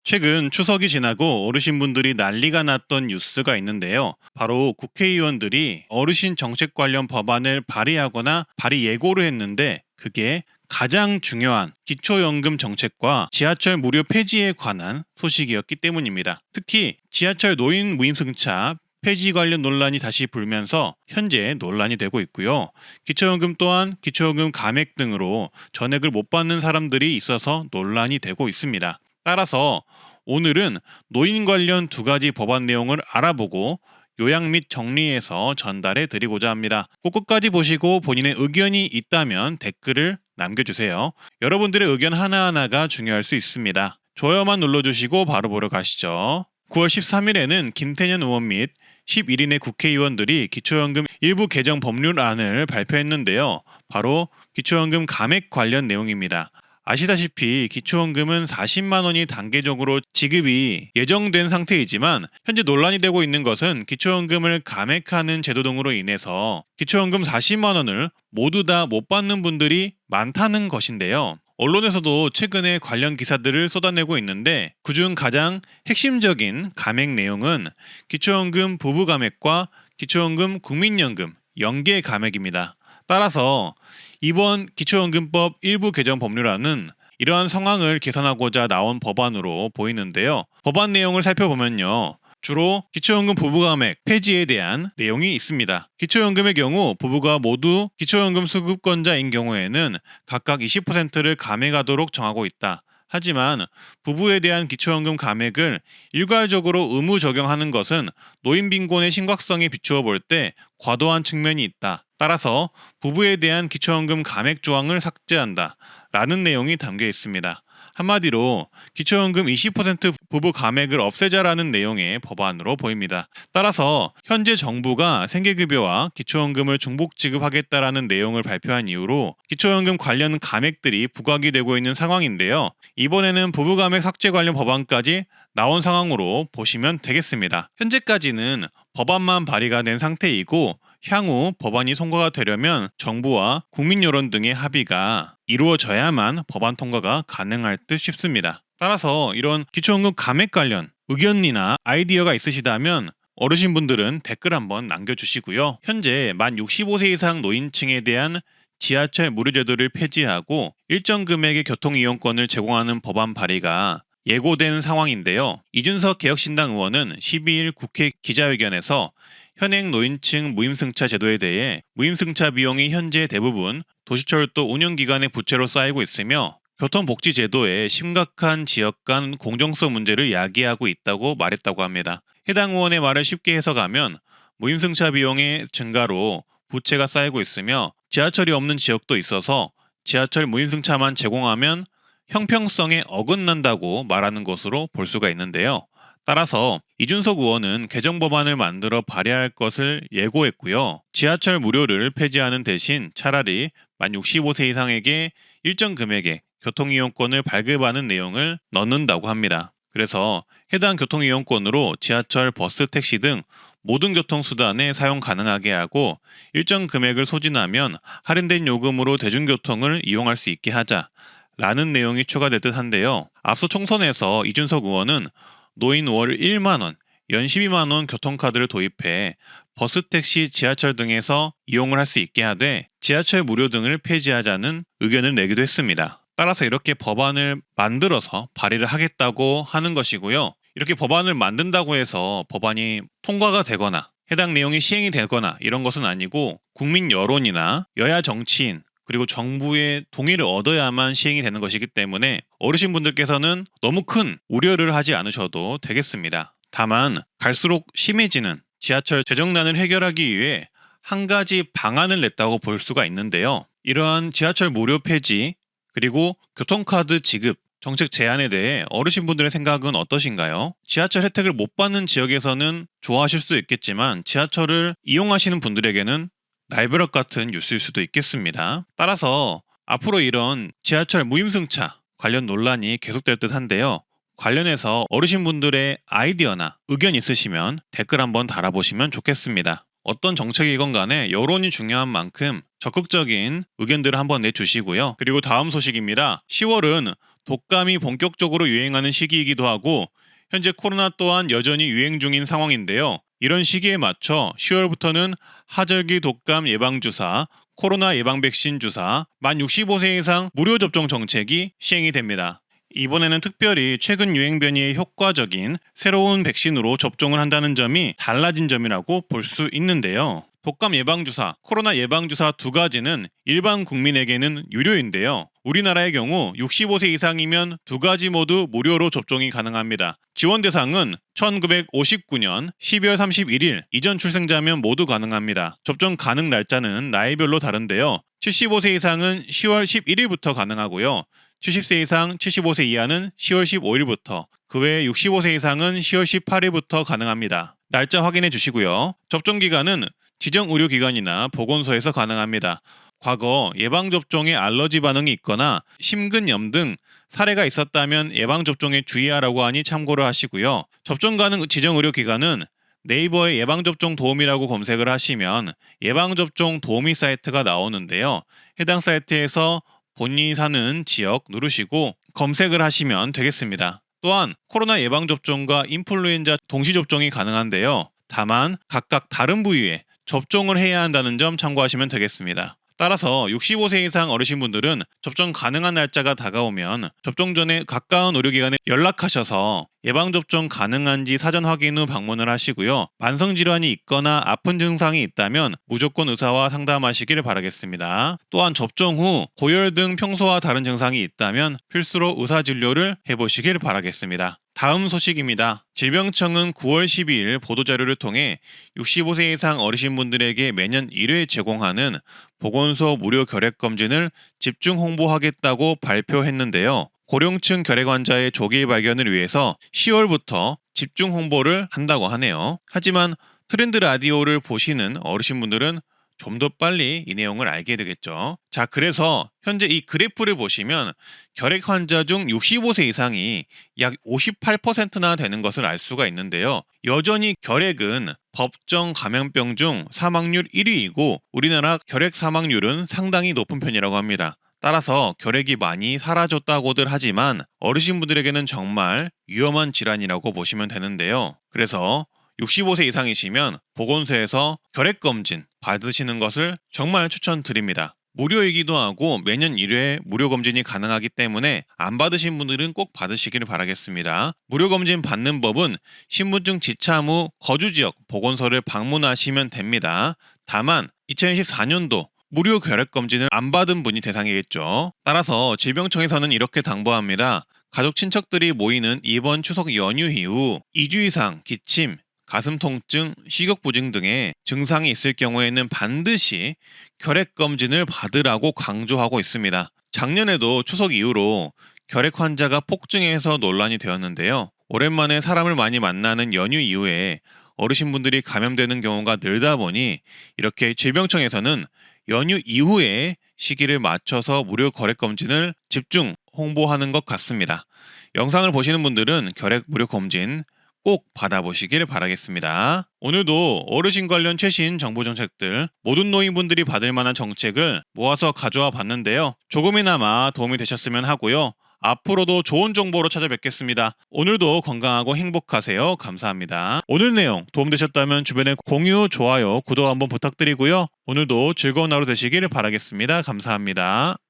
최근 추석이 지나고 어르신분들이 난리가 났던 뉴스가 있는데요. 바로 국회의원들이 어르신 정책 관련 법안을 발의하거나 발의 예고를 했는데 그게 가장 중요한 기초연금 정책과 지하철 무료 폐지에 관한 소식이었기 때문입니다. 특히 지하철 노인 무임승차 폐지 관련 논란이 다시 불면서 현재 논란이 되고 있고요. 기초연금 또한 기초연금 감액 등으로 전액을 못 받는 사람들이 있어서 논란이 되고 있습니다. 따라서 오늘은 노인 관련 두 가지 법안 내용을 알아보고 요약 및 정리해서 전달해 드리고자 합니다. 꼭 끝까지 보시고 본인의 의견이 있다면 댓글을 남겨주세요. 여러분들의 의견 하나하나가 중요할 수 있습니다. 좋아요만 눌러주시고 바로 보러 가시죠. 9월 13일에는 김태년 의원 및 11인의 국회의원들이 기초연금 일부 개정 법률안을 발표했는데요. 바로 기초연금 감액 관련 내용입니다. 아시다시피 기초연금은 40만 원이 단계적으로 지급이 예정된 상태이지만 현재 논란이 되고 있는 것은 기초연금을 감액하는 제도 등으로 인해서 기초연금 40만 원을 모두 다 못 받는 분들이 많다는 것인데요. 언론에서도 최근에 관련 기사들을 쏟아내고 있는데 그중 가장 핵심적인 감액 내용은 기초연금 부부 감액과 기초연금 국민연금 연계 감액입니다. 따라서 이번 기초연금법 일부 개정 법률안은 이러한 상황을 개선하고자 나온 법안으로 보이는데요. 법안 내용을 살펴보면요. 주로 기초연금 부부감액 폐지에 대한 내용이 있습니다. 기초연금의 경우 부부가 모두 기초연금 수급권자인 경우에는 각각 20%를 감액하도록 정하고 있다. 하지만 부부에 대한 기초연금 감액을 일괄적으로 의무 적용하는 것은 노인 빈곤의 심각성에 비추어 볼 때 과도한 측면이 있다. 따라서 부부에 대한 기초연금 감액 조항을 삭제한다. 라는 내용이 담겨 있습니다. 한마디로 기초연금 20% 부부 감액을 없애자라는 내용의 법안으로 보입니다. 따라서 현재 정부가 생계급여와 기초연금을 중복 지급하겠다라는 내용을 발표한 이후로 기초연금 관련 감액들이 부각이 되고 있는 상황인데요. 이번에는 부부 감액 삭제 관련 법안까지 나온 상황으로 보시면 되겠습니다. 현재까지는 법안만 발의가 된 상태이고 향후 법안이 통과가 되려면 정부와 국민 여론 등의 합의가 이루어져야만 법안 통과가 가능할 듯 싶습니다. 따라서 이런 기초연금 감액 관련 의견이나 아이디어가 있으시다면 어르신분들은 댓글 한번 남겨주시고요. 현재 만 65세 이상 노인층에 대한 지하철 무료 제도를 폐지하고 일정 금액의 교통이용권을 제공하는 법안 발의가 예고된 상황인데요. 이준석 개혁신당 의원은 12일 국회 기자회견에서 현행 노인층 무임승차 제도에 대해 무임승차 비용이 현재 대부분 도시철도 운영기관의 부채로 쌓이고 있으며 교통복지제도의 심각한 지역 간 공정성 문제를 야기하고 있다고 말했다고 합니다. 해당 의원의 말을 쉽게 해석하면 무임승차 비용의 증가로 부채가 쌓이고 있으며 지하철이 없는 지역도 있어서 지하철 무임승차만 제공하면 형평성에 어긋난다고 말하는 것으로 볼 수가 있는데요. 따라서 이준석 의원은 개정 법안을 만들어 발의할 것을 예고했고요. 지하철 무료를 폐지하는 대신 차라리 만 65세 이상에게 일정 금액의 교통이용권을 발급하는 내용을 넣는다고 합니다. 그래서 해당 교통이용권으로 지하철, 버스, 택시 등 모든 교통수단에 사용 가능하게 하고 일정 금액을 소진하면 할인된 요금으로 대중교통을 이용할 수 있게 하자. 라는 내용이 추가될 듯 한데요. 앞서 총선에서 이준석 의원은 노인 월 1만원, 연 12만원 교통카드를 도입해 버스, 택시, 지하철 등에서 이용을 할 수 있게 하되 지하철 무료 등을 폐지하자는 의견을 내기도 했습니다. 따라서 이렇게 법안을 만들어서 발의를 하겠다고 하는 것이고요. 이렇게 법안을 만든다고 해서 법안이 통과가 되거나 해당 내용이 시행이 되거나 이런 것은 아니고 국민 여론이나 여야 정치인 그리고 정부의 동의를 얻어야만 시행이 되는 것이기 때문에 어르신분들께서는 너무 큰 우려를 하지 않으셔도 되겠습니다. 다만 갈수록 심해지는 지하철 재정난을 해결하기 위해 한 가지 방안을 냈다고 볼 수가 있는데요. 이러한 지하철 무료 폐지 그리고 교통카드 지급 정책 제안에 대해 어르신분들의 생각은 어떠신가요? 지하철 혜택을 못 받는 지역에서는 좋아하실 수 있겠지만 지하철을 이용하시는 분들에게는 날벼락 같은 뉴스일 수도 있겠습니다. 따라서 앞으로 이런 지하철 무임승차 관련 논란이 계속될 듯 한데요. 관련해서 어르신분들의 아이디어나 의견 있으시면 댓글 한번 달아보시면 좋겠습니다. 어떤 정책이건 간에 여론이 중요한 만큼 적극적인 의견들을 한번 내주시고요. 그리고 다음 소식입니다. 10월은 독감이 본격적으로 유행하는 시기이기도 하고 현재 코로나 또한 여전히 유행 중인 상황인데요. 이런 시기에 맞춰 10월부터는 하절기 독감 예방주사, 코로나 예방 백신 주사, 만 65세 이상 무료 접종 정책이 시행이 됩니다. 이번에는 특별히 최근 유행 변이에 효과적인 새로운 백신으로 접종을 한다는 점이 달라진 점이라고 볼 수 있는데요. 독감 예방주사, 코로나 예방주사 두 가지는 일반 국민에게는 유료인데요. 우리나라의 경우 65세 이상이면 두 가지 모두 무료로 접종이 가능합니다. 지원 대상은 1959년 12월 31일 이전 출생자면 모두 가능합니다. 접종 가능 날짜는 나이별로 다른데요. 75세 이상은 10월 11일부터 가능하고요. 70세 이상 75세 이하는 10월 15일부터, 그 외에 65세 이상은 10월 18일부터 가능합니다. 날짜 확인해 주시고요. 접종 기간은 지정 의료기관이나 보건소에서 가능합니다. 과거 예방접종에 알러지 반응이 있거나 심근염 등 사례가 있었다면 예방접종에 주의하라고 하니 참고를 하시고요. 접종 가능 지정 의료기관은 네이버에 예방접종 도우미라고 검색을 하시면 예방접종 도우미 사이트가 나오는데요. 해당 사이트에서 본인이 사는 지역 누르시고 검색을 하시면 되겠습니다. 또한 코로나 예방접종과 인플루엔자 동시접종이 가능한데요. 다만 각각 다른 부위에 접종을 해야 한다는 점 참고하시면 되겠습니다. 따라서 65세 이상 어르신분들은 접종 가능한 날짜가 다가오면 접종 전에 가까운 의료기관에 연락하셔서 예방접종 가능한지 사전 확인 후 방문을 하시고요. 만성질환이 있거나 아픈 증상이 있다면 무조건 의사와 상담하시길 바라겠습니다. 또한 접종 후 고열 등 평소와 다른 증상이 있다면 필수로 의사진료를 해보시길 바라겠습니다. 다음 소식입니다. 질병청은 9월 12일 보도자료를 통해 65세 이상 어르신분들에게 매년 1회 제공하는 보건소 무료 결핵검진을 집중 홍보하겠다고 발표했는데요. 고령층 결핵 환자의 조기 발견을 위해서 10월부터 집중 홍보를 한다고 하네요. 하지만 트렌드 라디오를 보시는 어르신분들은 좀 더 빨리 이 내용을 알게 되겠죠. 자, 그래서 현재 이 그래프를 보시면 결핵 환자 중 65세 이상이 약 58%나 되는 것을 알 수가 있는데요. 여전히 결핵은 법정 감염병 중 사망률 1위이고 우리나라 결핵 사망률은 상당히 높은 편이라고 합니다. 따라서 결핵이 많이 사라졌다고들 하지만 어르신분들에게는 정말 위험한 질환이라고 보시면 되는데요. 그래서 65세 이상이시면 보건소에서 결핵검진 받으시는 것을 정말 추천드립니다. 무료이기도 하고 매년 1회 무료 검진이 가능하기 때문에 안 받으신 분들은 꼭 받으시길 바라겠습니다. 무료 검진 받는 법은 신분증 지참 후 거주지역 보건소를 방문하시면 됩니다. 다만 2024년도 무료 결핵검진을 안 받은 분이 대상이겠죠. 따라서 질병청에서는 이렇게 당부합니다. 가족 친척들이 모이는 이번 추석 연휴 이후 2주 이상 기침, 가슴 통증, 식욕부진 등의 증상이 있을 경우에는 반드시 결핵검진을 받으라고 강조하고 있습니다. 작년에도 추석 이후로 결핵 환자가 폭증해서 논란이 되었는데요. 오랜만에 사람을 많이 만나는 연휴 이후에 어르신분들이 감염되는 경우가 늘다 보니 이렇게 질병청에서는 연휴 이후에 시기를 맞춰서 무료 결핵검진을 집중 홍보하는 것 같습니다. 영상을 보시는 분들은 결핵 무료 검진 꼭 받아보시길 바라겠습니다. 오늘도 어르신 관련 최신 정보 정책들, 모든 노인분들이 받을 만한 정책을 모아서 가져와 봤는데요. 조금이나마 도움이 되셨으면 하고요. 앞으로도 좋은 정보로 찾아뵙겠습니다. 오늘도 건강하고 행복하세요. 감사합니다. 오늘 내용 도움되셨다면 주변에 공유, 좋아요, 구독 한번 부탁드리고요. 오늘도 즐거운 하루 되시길 바라겠습니다. 감사합니다.